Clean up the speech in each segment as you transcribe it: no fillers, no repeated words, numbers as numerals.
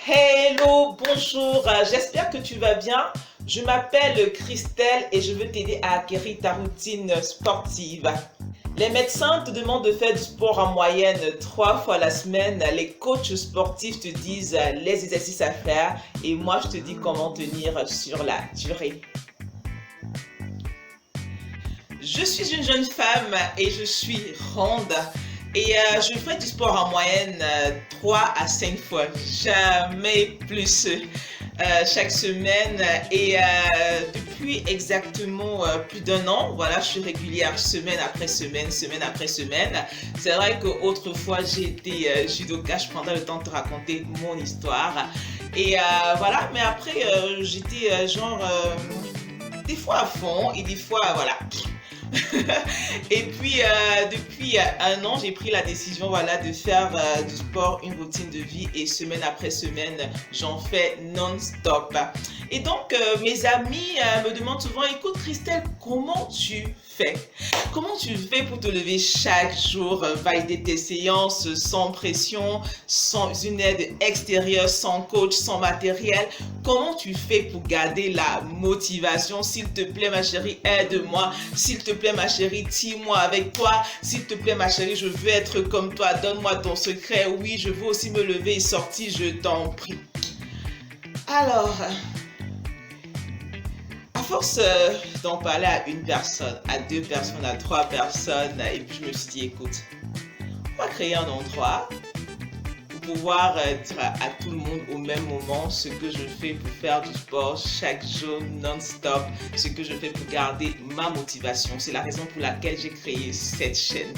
Hello, bonjour, j'espère que tu vas bien. Je m'appelle Christelle et je veux t'aider à acquérir ta routine sportive. Les médecins te demandent de faire du sport en moyenne 3 fois la semaine. Les coachs sportifs te disent les exercices à faire et moi je te dis comment tenir sur la durée. Je suis une jeune femme et je suis ronde. Et je fais du sport en moyenne 3 à 5 fois, jamais plus chaque semaine. Et depuis exactement plus d'un an, voilà, je suis régulière semaine après semaine, semaine après semaine. C'est vrai qu'autrefois j'ai été judoka, je prendrai le temps de te raconter mon histoire. Et voilà, mais après j'étais des fois à fond et des fois voilà. Et puis, depuis un an, j'ai pris la décision voilà, de faire du sport une routine de vie et semaine après semaine, j'en fais non-stop. Et donc, mes amis me demandent souvent, écoute Christelle, comment tu fais? Comment tu fais pour te lever chaque jour, valider tes séances sans pression, sans une aide extérieure, sans coach, sans matériel? Comment tu fais pour garder la motivation? S'il te plaît, ma chérie, aide-moi. S'il te plaît, ma chérie, tire-moi avec toi. S'il te plaît, ma chérie, je veux être comme toi. Donne-moi ton secret. Oui, je veux aussi me lever et sortir, je t'en prie. Alors, à force d'en parler à une personne, à deux personnes, à trois personnes, et puis je me suis dit, écoute, on va créer un endroit pour pouvoir dire à tout le monde au même moment ce que je fais pour faire du sport chaque jour non-stop, ce que je fais pour garder ma motivation. C'est la raison pour laquelle j'ai créé cette chaîne.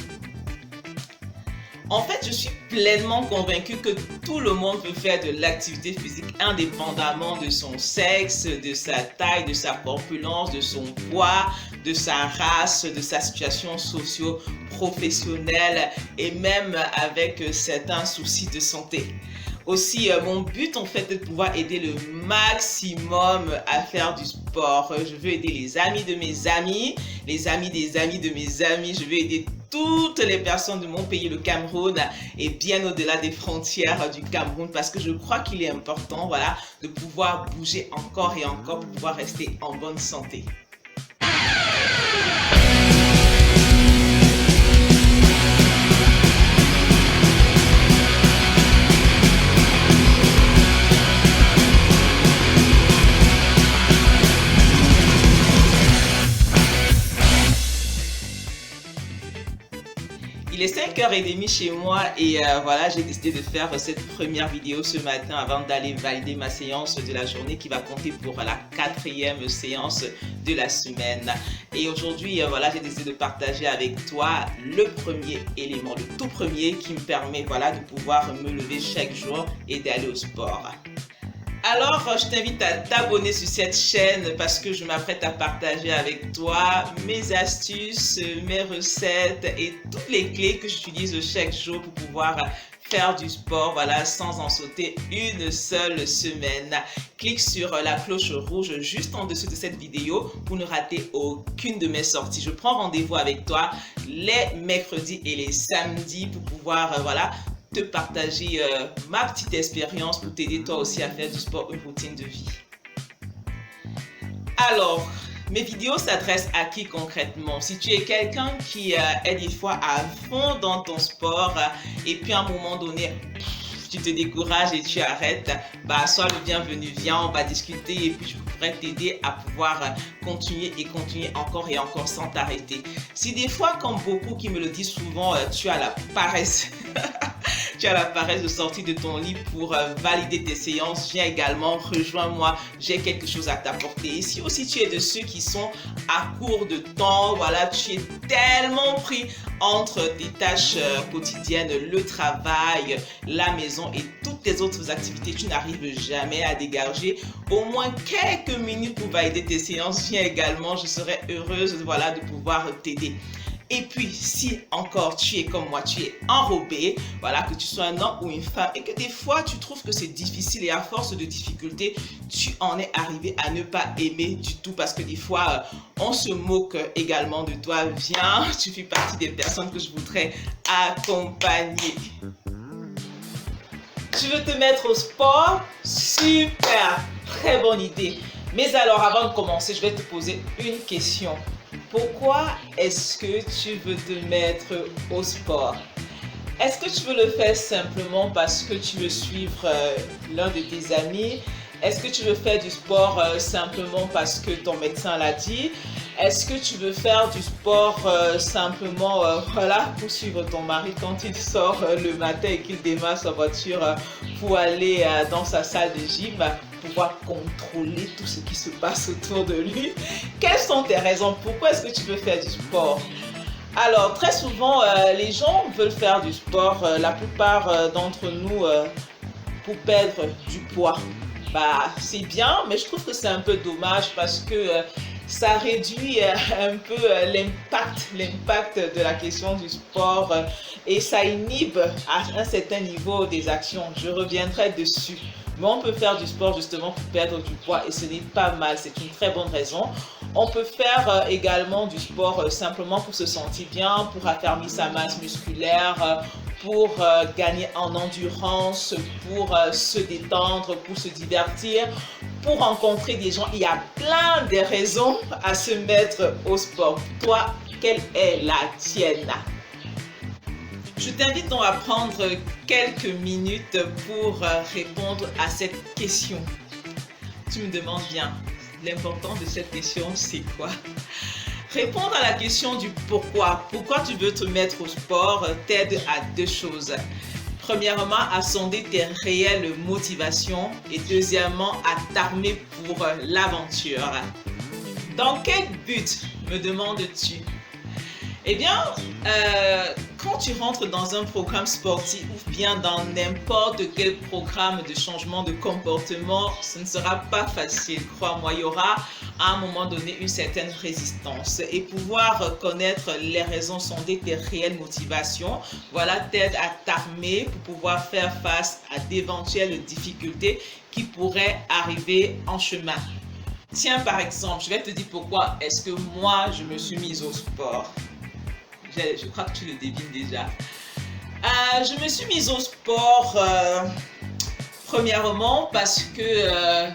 En fait, je suis pleinement convaincue que tout le monde peut faire de l'activité physique indépendamment de son sexe, de sa taille, de sa corpulence, de son poids, de sa race, de sa situation socio-professionnelle et même avec certains soucis de santé. Aussi, mon but en fait est de pouvoir aider le maximum à faire du sport. Je veux aider les amis de mes amis, les amis des amis de mes amis. Je veux aider toutes les personnes de mon pays, le Cameroun, et bien au-delà des frontières du Cameroun, parce que je crois qu'il est important, voilà, de pouvoir bouger encore et encore pour pouvoir rester en bonne santé. Il est 5h30 chez moi et voilà, j'ai décidé de faire cette première vidéo ce matin avant d'aller valider ma séance de la journée qui va compter pour la 4e séance de la semaine. Et aujourd'hui, voilà, j'ai décidé de partager avec toi le premier élément, le tout premier qui me permet voilà, de pouvoir me lever chaque jour et d'aller au sport. Alors, je t'invite à t'abonner sur cette chaîne parce que je m'apprête à partager avec toi mes astuces, mes recettes et toutes les clés que j'utilise chaque jour pour pouvoir faire du sport, voilà, sans en sauter une seule semaine. Clique sur la cloche rouge juste en dessous de cette vidéo pour ne rater aucune de mes sorties. Je prends rendez-vous avec toi les mercredis et les samedis pour pouvoir, voilà, te partager ma petite expérience pour t'aider toi aussi à faire du sport une routine de vie. Alors, mes vidéos s'adressent à qui concrètement? Si tu es quelqu'un qui est des fois à fond dans ton sport et puis à un moment donné, tu te décourages et tu arrêtes, bah sois le bienvenu, viens, on va discuter et puis je pourrais t'aider à pouvoir continuer et continuer encore et encore sans t'arrêter. Si des fois, comme beaucoup qui me le disent souvent, tu as la paresse, tu as la paresse de sortir de ton lit pour valider tes séances, viens également, rejoins-moi, j'ai quelque chose à t'apporter. Et si aussi tu es de ceux qui sont à court de temps, voilà, tu es tellement pris entre tes tâches quotidiennes, le travail, la maison et toutes tes autres activités, tu n'arrives jamais à dégager au moins quelques minutes pour valider tes séances, viens également, je serai heureuse voilà, de pouvoir t'aider. Et puis, si encore tu es comme moi, tu es enrobé, voilà, que tu sois un homme ou une femme, et que des fois tu trouves que c'est difficile et à force de difficultés, tu en es arrivé à ne pas aimer du tout parce que des fois, on se moque également de toi. Viens, tu fais partie des personnes que je voudrais accompagner. Tu veux te mettre au sport? Super! Très bonne idée. Mais alors, avant de commencer, je vais te poser une question. Pourquoi est-ce que tu veux te mettre au sport? Est-ce que tu veux le faire simplement parce que tu veux suivre l'un de tes amis? Est-ce que tu veux faire du sport simplement parce que ton médecin l'a dit? Est-ce que tu veux faire du sport simplement voilà, pour suivre ton mari quand il sort le matin et qu'il démarre sa voiture pour aller dans sa salle de gym, pouvoir contrôler tout ce qui se passe autour de lui? Quelles sont tes raisons? Pourquoi est-ce que tu veux faire du sport? Alors, très souvent, les gens veulent faire du sport, la plupart d'entre nous, pour perdre du poids. Bah, c'est bien, mais je trouve que c'est un peu dommage parce que ça réduit un peu l'impact de la question du sport et ça inhibe à un certain niveau des actions. Je reviendrai dessus. Mais on peut faire du sport justement pour perdre du poids et ce n'est pas mal, c'est une très bonne raison. On peut faire également du sport simplement pour se sentir bien, pour affermir sa masse musculaire, pour gagner en endurance, pour se détendre, pour se divertir, pour rencontrer des gens. Il y a plein de raisons à se mettre au sport. Toi, quelle est la tienne? Je t'invite donc à prendre quelques minutes pour répondre à cette question. Tu me demandes bien, l'important de cette question, c'est quoi? Répondre à la question du pourquoi. Pourquoi tu veux te mettre au sport t'aide à deux choses. Premièrement, à sonder tes réelles motivations et deuxièmement, à t'armer pour l'aventure. Dans quel but, me demandes-tu? Eh bien, quand tu rentres dans un programme sportif ou bien dans n'importe quel programme de changement de comportement, ce ne sera pas facile. Crois-moi, il y aura à un moment donné une certaine résistance. Et pouvoir connaître les raisons, sonder tes réelles motivations, voilà, t'aide à t'armer pour pouvoir faire face à d'éventuelles difficultés qui pourraient arriver en chemin. Tiens, par exemple, je vais te dire pourquoi est-ce que moi, je me suis mise au sport. Je crois que tu le devines déjà. Je me suis mise au sport premièrement parce que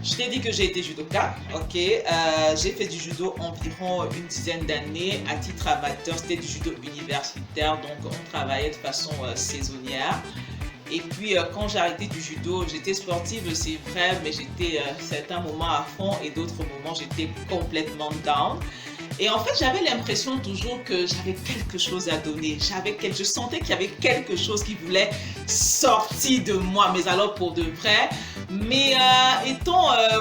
je t'ai dit que j'ai été judoka. Ok, j'ai fait du judo environ une dizaine d'années à titre amateur. C'était du judo universitaire, donc on travaillait de façon saisonnière. Et puis quand j'ai arrêté du judo, j'étais sportive, c'est vrai, mais j'étais certains moments à fond et d'autres moments j'étais complètement down. Et en fait, j'avais l'impression toujours que j'avais quelque chose à donner. Je sentais qu'il y avait quelque chose qui voulait sortir de moi, mais alors pour de vrai. Mais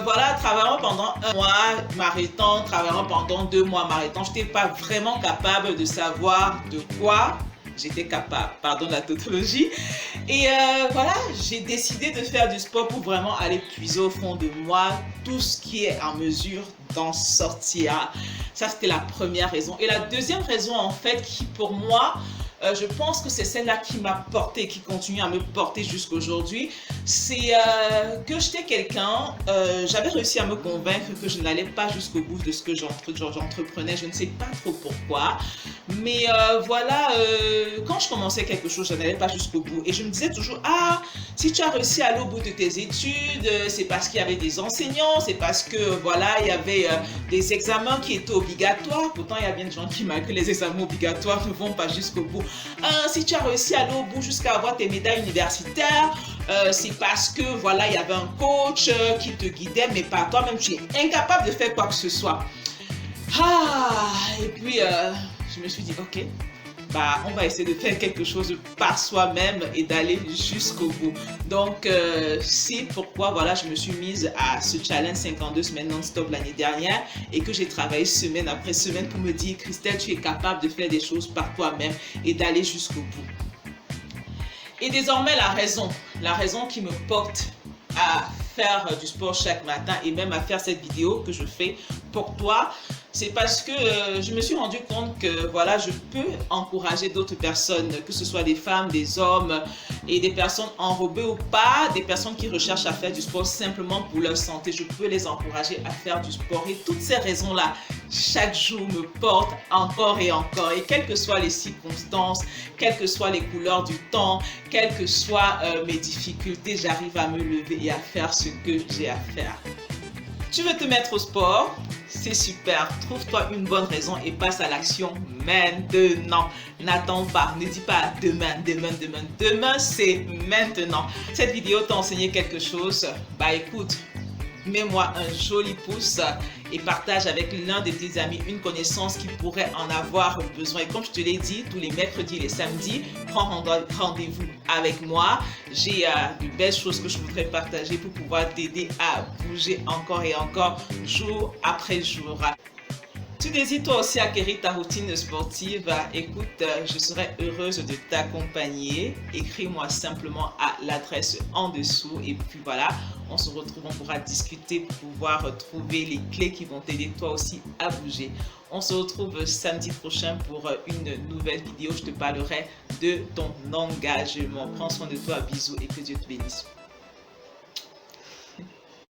voilà, travaillant pendant un mois, m'arrêtant, travaillant pendant 2 mois, m'arrêtant, je n'étais pas vraiment capable de savoir de quoi j'étais capable, pardon la tautologie. Et voilà, j'ai décidé de faire du sport pour vraiment aller puiser au fond de moi tout ce qui est en mesure d'en sortir. Ça, c'était la première raison. Et la deuxième raison, en fait, qui pour moi, je pense que c'est celle-là qui m'a porté, qui continue à me porter jusqu'aujourd'hui, c'est que j'étais quelqu'un, j'avais réussi à me convaincre que je n'allais pas jusqu'au bout de ce que j'entreprenais, je ne sais pas trop pourquoi, mais voilà, quand je commençais quelque chose, je n'allais pas jusqu'au bout, et je me disais toujours, ah, si tu as réussi à aller au bout de tes études, c'est parce qu'il y avait des enseignants, c'est parce que, voilà, il y avait des examens qui étaient obligatoires, pourtant il y a bien des gens qui, malgré les examens obligatoires, ne vont pas jusqu'au bout. Si tu as réussi à aller au bout jusqu'à avoir tes médailles universitaires, c'est parce que voilà, il y avait un coach qui te guidait, mais par toi-même, tu es incapable de faire quoi que ce soit. Et puis, je me suis dit, ok, bah, on va essayer de faire quelque chose par soi-même et d'aller jusqu'au bout. Donc, c'est pourquoi voilà, je me suis mise à ce challenge 52 semaines non-stop l'année dernière et que j'ai travaillé semaine après semaine pour me dire, Christelle, tu es capable de faire des choses par toi-même et d'aller jusqu'au bout. Et désormais, la raison qui me porte à faire du sport chaque matin et même à faire cette vidéo que je fais pour toi, C'est parce que je me suis rendu compte que voilà, je peux encourager d'autres personnes, que ce soit des femmes, des hommes et des personnes enrobées ou pas, des personnes qui recherchent à faire du sport simplement pour leur santé. Je peux les encourager à faire du sport et toutes ces raisons-là, chaque jour me portent encore et encore. Et quelles que soient les circonstances, quelles que soient les couleurs du temps, quelles que soient mes difficultés, j'arrive à me lever et à faire ce que j'ai à faire. Tu veux te mettre au sport? C'est super. Trouve-toi une bonne raison et passe à l'action maintenant. N'attends pas. Ne dis pas demain, demain, demain. Demain, c'est maintenant. Cette vidéo t'a enseigné quelque chose? Bah écoute, mets-moi un joli pouce et partage avec l'un de tes amis une connaissance qui pourrait en avoir besoin. Et comme je te l'ai dit, tous les mercredis et les samedis, prends rendez-vous avec moi. J'ai de belles choses que je voudrais partager pour pouvoir t'aider à bouger encore et encore, jour après jour. Tu désires toi aussi acquérir ta routine sportive? Écoute, je serai heureuse de t'accompagner. Écris-moi simplement à l'adresse en dessous et puis voilà, on se retrouve, on pourra discuter pour pouvoir trouver les clés qui vont t'aider toi aussi à bouger. On se retrouve samedi prochain pour une nouvelle vidéo. Je te parlerai de ton engagement. Prends soin de toi, bisous et que Dieu te bénisse.